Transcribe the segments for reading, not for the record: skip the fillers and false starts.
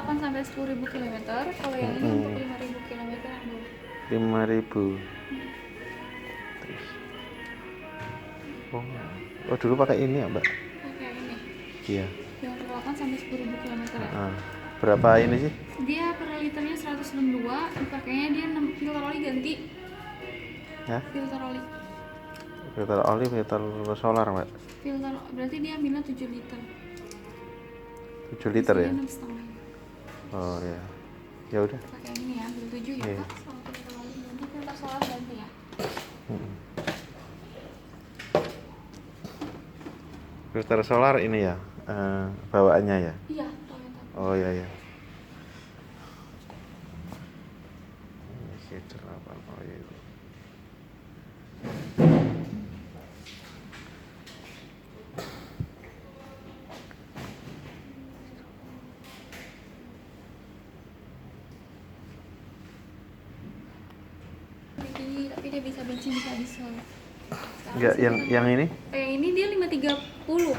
8 sampai 10.000 kilometer. Kalau yang ini untuk 5.000 kilometer yang dulu. 5.000. Terus. Oh dulu pakai ini ya Mbak? Pakai ini. Iya. Yang untuk 8 sampai 10.000 kilometer ya. Berapa ini sih? Dia per liternya 162, dipakainya dia 6 filter oli ganti. Ya? Filter oli. Filter oli, filter solar Mbak? Filter, berarti dia ambilnya 7 liter. 7 liter ya? 6,5. Oh ya. Ya udah. Pakai ini ya, ambil 7 ya Pak. Sama filter oli ganti, filter solar ganti ya. Filter solar ini ya, bawaannya ya? Iya, Toyota. Oh iya ya. Ini filter apa? Oh iya. Tapi dia bisa bensin, bisa diesel. Enggak, yang ini? Yang ini dia 530.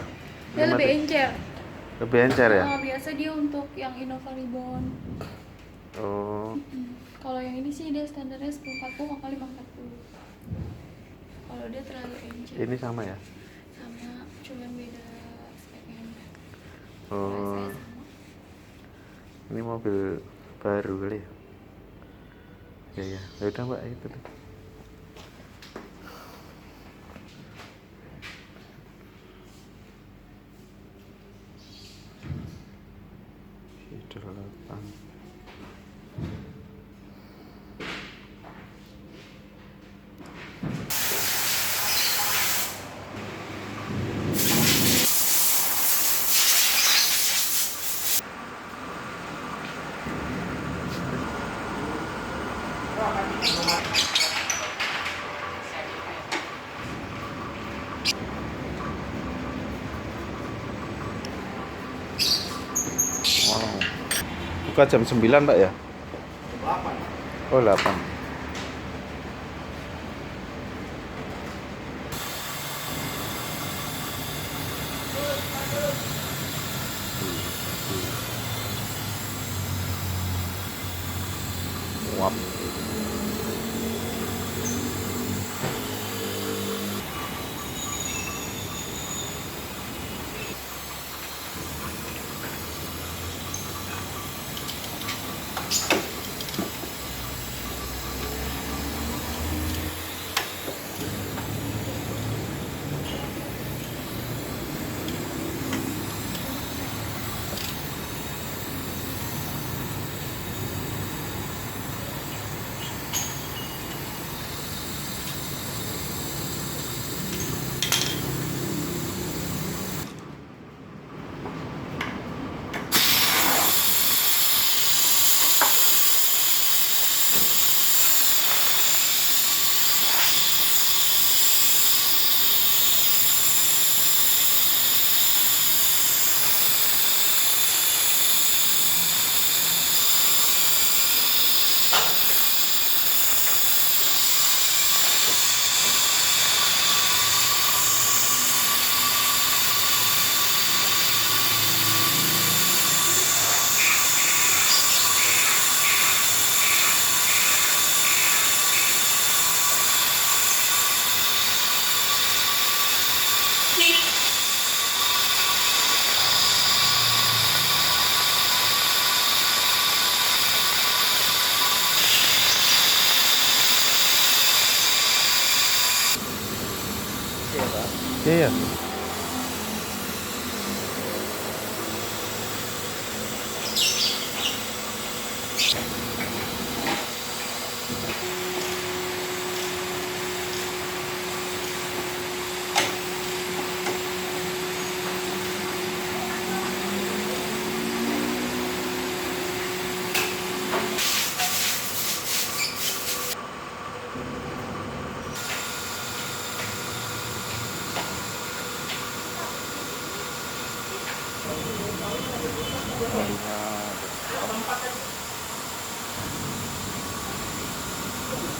Dia lebih encer. Lebih encer ya? Biasa dia untuk yang Innova Reborn. Oh. Kalau yang ini sih dia standarnya 1040 kali 540. Kalau dia terlalu encer. Ini sama ya? Sama, cuman beda speknya. Oh. Ini mobil baru kali ya? Ya ya. Ya udah Mbak, itu deh. Delapan. Wow. Buka jam 9 Mbak ya? 8. Oh 8. Wap. Iya. Melihat